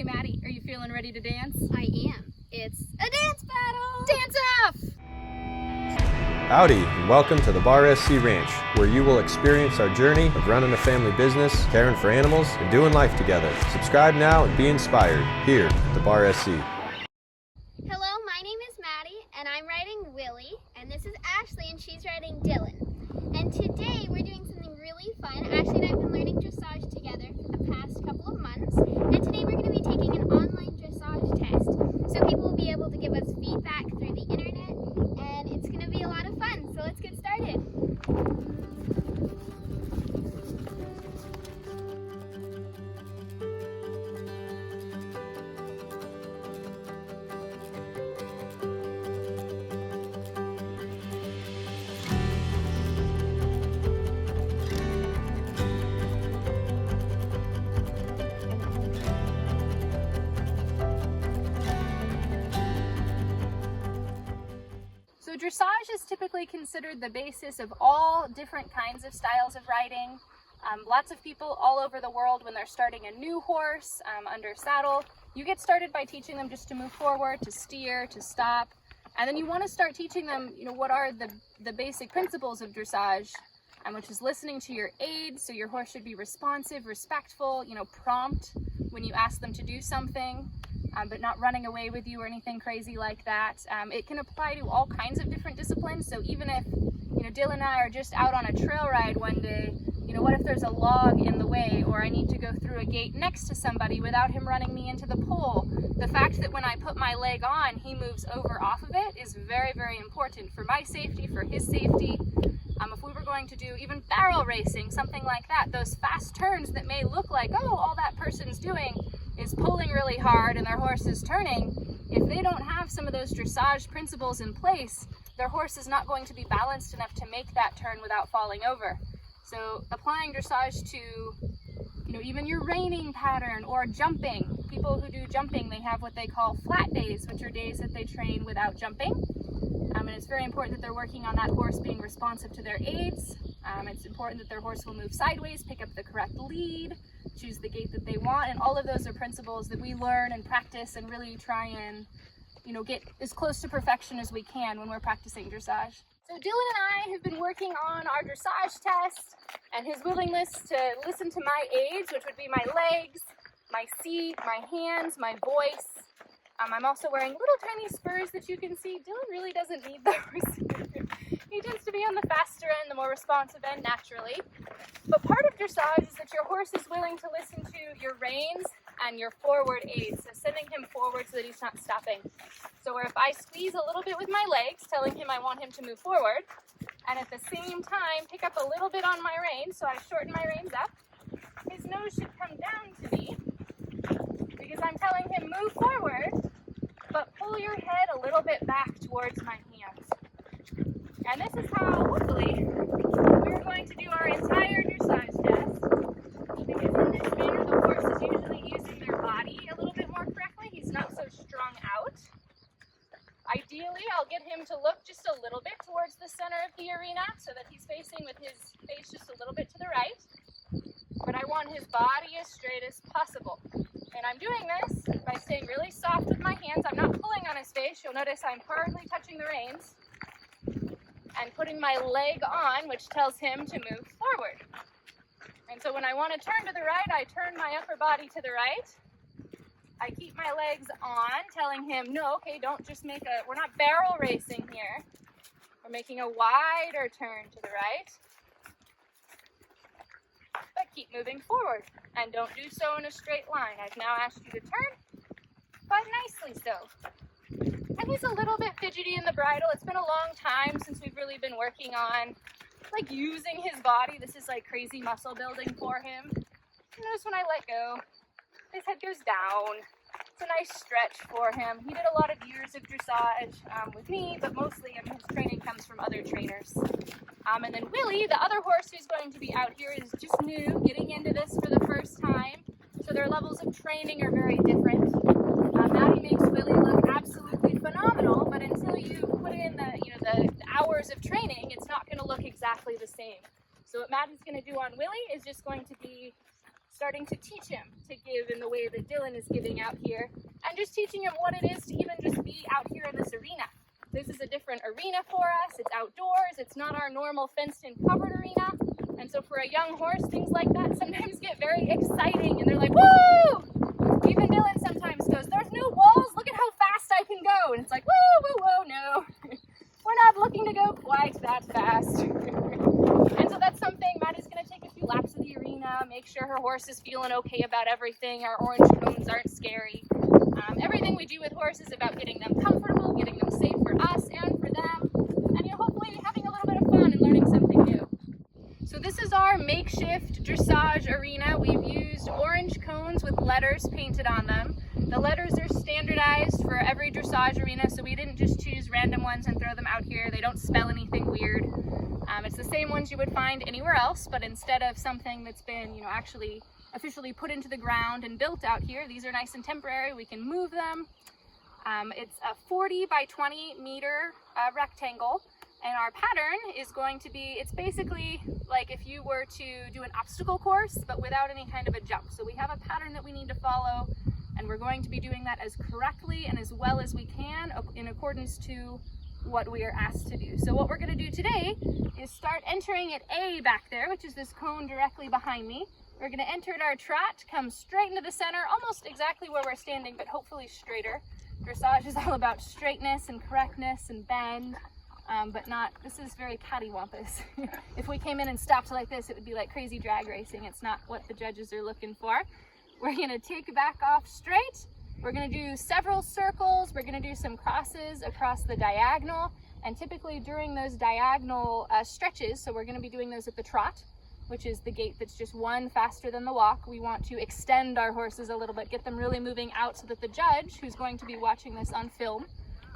Okay, Maddie, are you feeling ready to dance? I am. It's a dance battle! Dance off! Howdy, and welcome to the Bar SC Ranch, where you will experience our journey of running a family business, caring for animals, and doing life together. Subscribe now and be inspired here at the Bar SC. Hello, my name is Maddie, and I'm riding Willie, and this is Ashley, and she's riding Dylan. And today we're doing something really fun. Ashley and I have been learning dressage together for the past couple of months, and today we're going to be taking an online dressage test. So people will be able to give us feedback through the internet, and it's going to be a lot of fun. So let's get started. So dressage is typically considered the basis of all different kinds of styles of riding. Lots of people all over the world, when they're starting a new horse under saddle, you get started by teaching them just to move forward, to steer, to stop. And then you want to start teaching them, what are the basic principles of dressage, which is listening to your aids. So your horse should be responsive, respectful, prompt when you ask them to do something. But not running away with you or anything crazy like that. It can apply to all kinds of different disciplines. So even if, Dylan and I are just out on a trail ride one day, what if there's a log in the way, or I need to go through a gate next to somebody without him running me into the pole? The fact that when I put my leg on, he moves over off of it is very, very important for my safety, for his safety. If we were going to do even barrel racing, something like that, those fast turns that may look like, oh, all that person's doing is pulling really hard and their horse is turning, if they don't have some of those dressage principles in place, their horse is not going to be balanced enough to make that turn without falling over. So applying dressage to, even your reining pattern or jumping. People who do jumping, they have what they call flat days, which are days that they train without jumping. And it's very important that they're working on that horse being responsive to their aids. It's important that their horse will move sideways, pick up the correct lead, choose the gait that they want, and all of those are principles that we learn and practice and really try and, get as close to perfection as we can when we're practicing dressage. So Dylan and I have been working on our dressage test, and his willingness to listen to my aids, which would be my legs, my seat, my hands, my voice. I'm also wearing little tiny spurs that you can see. Dylan really doesn't need those. He tends to be on the faster end, the more responsive end naturally. But part of dressage is that your horse is willing to listen to your reins and your forward aids, so sending him forward so that he's not stopping. So where if I squeeze a little bit with my legs, telling him I want him to move forward, and at the same time pick up a little bit on my reins, so I shorten my reins up, his nose should come down to me, because I'm telling him move forward, but pull your head a little bit back towards my hands. And this is how, hopefully, we're going to do our entire dressage test, because in this manner the horse is usually using their body a little bit more correctly. He's not so strung out. Ideally, I'll get him to look just a little bit towards the center of the arena so that he's facing with his face just a little bit to the right. But I want his body as straight as possible. And I'm doing this by staying really soft with my hands. I'm not pulling on his face. You'll notice I'm hardly touching the reins. And putting my leg on, which tells him to move forward. And so when I want to turn to the right, I turn my upper body to the right. I keep my legs on, telling him, no, okay, don't just we're not barrel racing here. We're making a wider turn to the right. But keep moving forward. And don't do so in a straight line. I've now asked you to turn, but nicely so. And he's a little bit fidgety in the bridle. It's been a long time since we've really been working on using his body. This is like crazy muscle building for him. You notice when I let go, his head goes down. It's a nice stretch for him. He did a lot of years of dressage with me, but mostly his training comes from other trainers. And then Willie, the other horse who's going to be out here, is just new, getting into this for the first time. So their levels of training are very different. Maddie makes Willie look absolutely phenomenal, but until you put in the hours of training, it's not going to look exactly the same. So what Maddie's going to do on Willie is just going to be starting to teach him to give in the way that Dylan is giving out here, and just teaching him what it is to even just be out here in this arena. This is a different arena for us. It's outdoors. It's not our normal fenced-in covered arena. And so for a young horse, things like that sometimes get very exciting, and they're like, woo! Even Dylan sometimes goes, there's no walls, look at how fast I can go. And it's like, whoa, whoa, whoa, no. We're not looking to go quite that fast. And so that's something. Maddi's going to take a few laps of the arena, make sure her horse is feeling okay about everything. Our orange cones aren't scary. Everything we do with horses is about getting them comfortable, getting them safe for us and for them, and hopefully having a little bit of fun and learning something new. So this is our makeshift dressage arena. We've used orange cones with letters painted on them. The letters are standardized for every dressage arena, so we didn't just choose random ones and throw them out here. They don't spell anything weird. It's the same ones you would find anywhere else, but instead of something that's been, actually officially put into the ground and built out here, these are nice and temporary. We can move them. It's a 40 by 20 meter rectangle, and our pattern is going to be, it's basically like if you were to do an obstacle course, but without any kind of a jump. So we have a pattern that we need to follow, and we're going to be doing that as correctly and as well as we can in accordance to what we are asked to do. So what we're going to do today is start entering at A back there, which is this cone directly behind me. We're going to enter at our trot, come straight into the center, almost exactly where we're standing, but hopefully straighter. Dressage is all about straightness and correctness and bend, but not, this is very cattywampus. If we came in and stopped like this, it would be like crazy drag racing. It's not what the judges are looking for. We're going to take back off straight. We're going to do several circles. We're going to do some crosses across the diagonal, and typically during those diagonal stretches, so we're going to be doing those at the trot, which is the gait that's just one faster than the walk. We want to extend our horses a little bit, get them really moving out so that the judge, who's going to be watching this on film,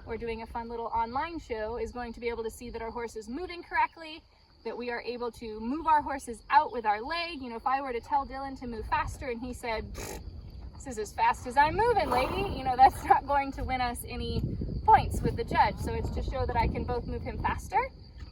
we're doing a fun little online show, is going to be able to see that our horse is moving correctly, that we are able to move our horses out with our leg. If I were to tell Dylan to move faster and he said, this is as fast as I'm moving, lady, that's not going to win us any points with the judge. So it's to show that I can both move him faster,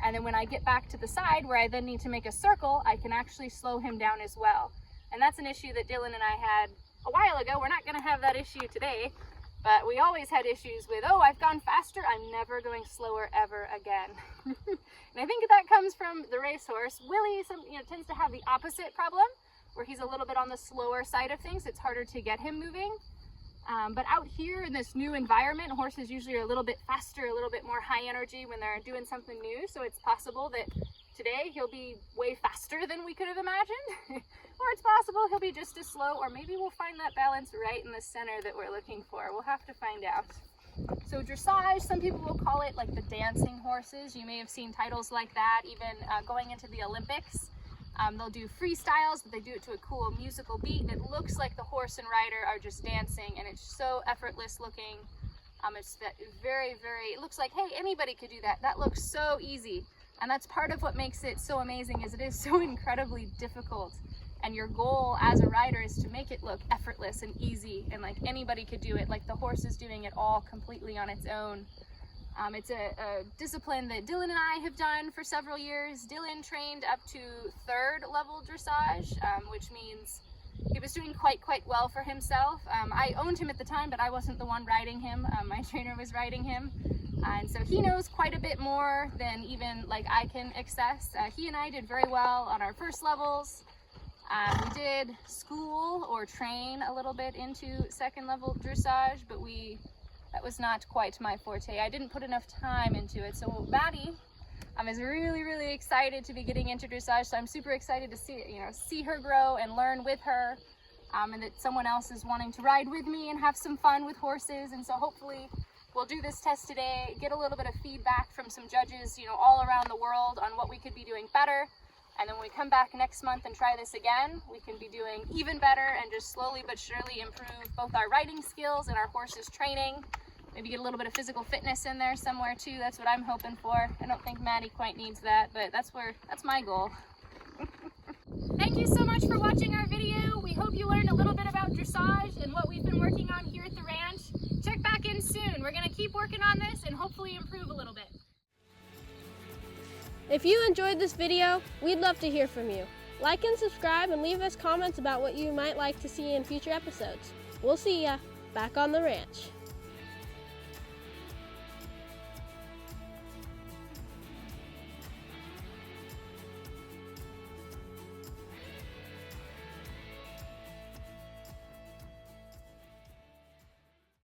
and then when I get back to the side where I then need to make a circle, I can actually slow him down as well. And that's an issue that Dylan and I had a while ago. We're not going to have that issue today, but we always had issues with, oh, I've gone faster, I'm never going slower ever again. And I think that comes from the racehorse. Willie tends to have the opposite problem, where he's a little bit on the slower side of things. It's harder to get him moving. But out here in this new environment, horses usually are a little bit faster, a little bit more high energy when they're doing something new. So it's possible that today he'll be way faster than we could have imagined. Or it's possible he'll be just as slow, or maybe we'll find that balance right in the center that we're looking for. We'll have to find out. So dressage, some people will call it like the dancing horses. You may have seen titles like that, even going into the Olympics. They'll do freestyles, but they do it to a cool musical beat, and it looks like the horse and rider are just dancing, and it's so effortless looking. It's very, very, it looks like, hey, anybody could do that. That looks so easy. And that's part of what makes it so amazing, is it is so incredibly difficult. And your goal as a rider is to make it look effortless and easy, and like anybody could do it, like the horse is doing it all completely on its own. It's a discipline that Dylan and I have done for several years. Dylan trained up to 3rd level dressage, which means he was doing quite well for himself. I owned him at the time, but I wasn't the one riding him. My trainer was riding him. And so he knows quite a bit more than even like I can access. He and I did very well on our first levels. We did school or train a little bit into 2nd level dressage, but that was not quite my forte. I didn't put enough time into it. So Maddi is really excited to be getting into dressage. So I'm super excited to see her grow and learn with her, and that someone else is wanting to ride with me and have some fun with horses. And so hopefully we'll do this test today, get a little bit of feedback from some judges, all around the world on what we could be doing better. And then when we come back next month and try this again, we can be doing even better and just slowly but surely improve both our riding skills and our horses' training. Maybe get a little bit of physical fitness in there somewhere too. That's what I'm hoping for. I don't think Maddi quite needs that, but that's my goal. Thank you so much for watching our video. We hope you learned a little bit about dressage and what we've been working on here at the ranch. Check back in soon. We're going to keep working on this and hopefully improve a little bit. If you enjoyed this video, we'd love to hear from you. Like and subscribe and leave us comments about what you might like to see in future episodes. We'll see ya back on the ranch.